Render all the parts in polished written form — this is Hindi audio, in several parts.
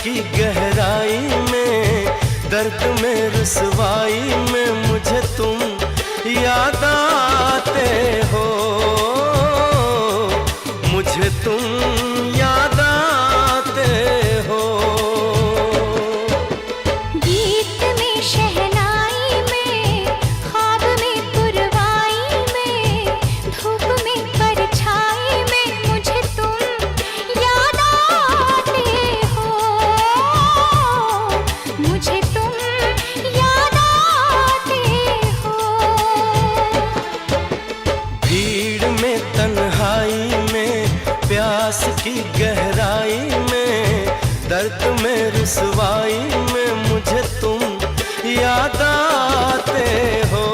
की गहराई में, दर्द में रुसवाई में मुझे तुम याद आते हो, मुझे तुम याद आते हो। गीत में शहनाई में, ख्वाब में पुरवाई में, धूप में परछाई में मुझे तुम याद आते हो, मुझे तुम याद आते हो। भीड़ में तन्हाई में, प्यास की गहराई में, दर्द में रुसवाई में मुझे तुम याद आते हो,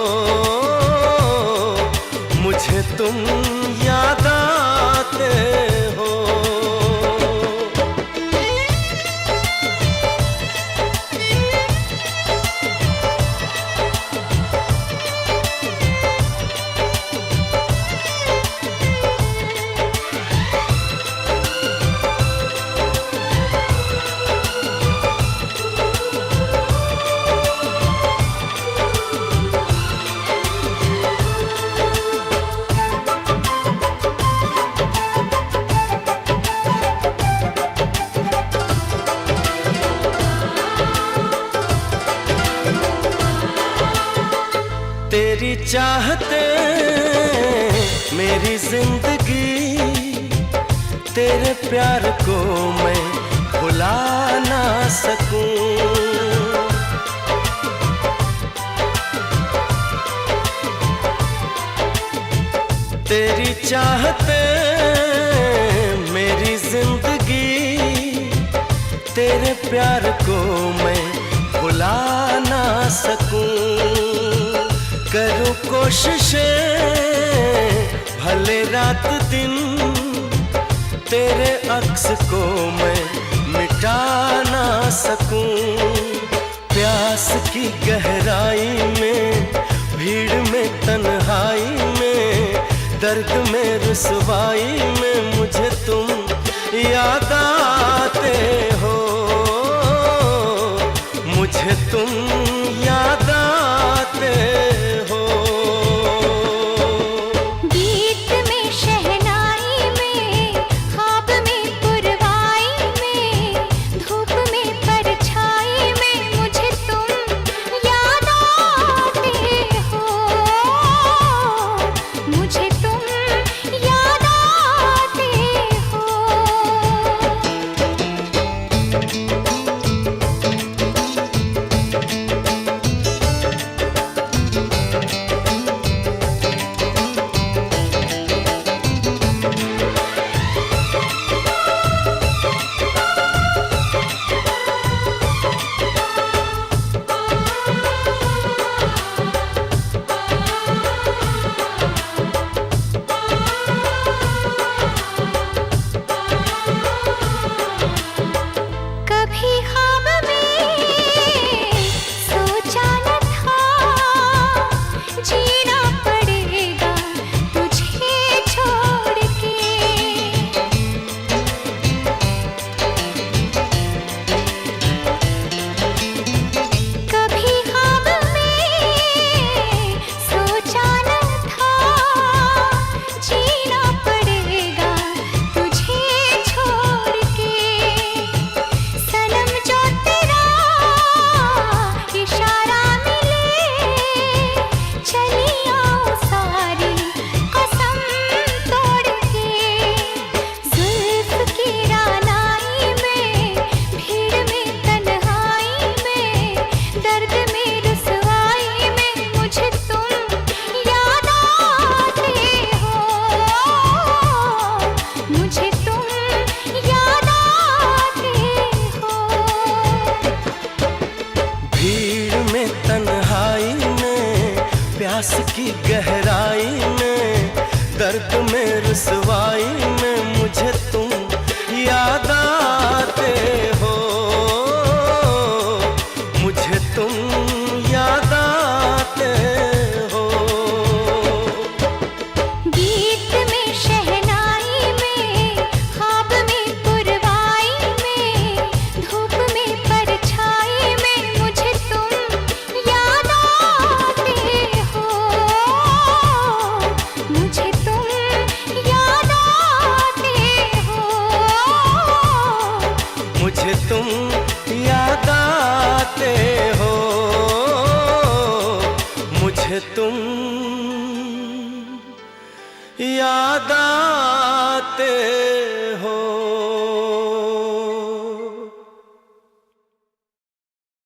मुझे तुम याद आते हो। तेरी चाहते मेरी जिंदगी, तेरे प्यार को मैं भुला ना सकूं। तेरी चाहते मेरी जिंदगी, तेरे प्यार को मैं भुला ना सकूं। करूं कोशिशें भले रात दिन, तेरे अक्स को मैं मिटा ना सकूं। प्यास की गहराई में, भीड़ में तन्हाई में, दर्द में रुसवाई में मुझे तुम याद आते हो, मुझे तुम याद आते हो। गीत में शहनाई में, ख्वाब में पुरवाई में, धूप में परछाई में मुझे तुम याद आते हो, मुझे तुम याद आते हो। कभी ख्वाब में सोचा न था, जीना पड़ेगा तुझे छोड़ के। कभी ख्वाब में सोचा न था, जीना पड़ेगा तुझे छोड़ के। सनम जो तेरा इशारा मिले, चली आऊं सारी कसम तोड़ के। जुल्फ की रानाई में, भीड़ में तन्हाई में, दर्द में रुसवाई में मुझे तुम याद आते हो, मुझे तुम याद आते हो। भीड़ में तन्हाई में, प्यास की गहराई में, दर्द में रुसवाई में मुझे तुम याद आते हो, मुझे तुम याद आते हो। गीत में शहनाई में, ख्वाब में पुरवाई में, धूप मुझे तुम याद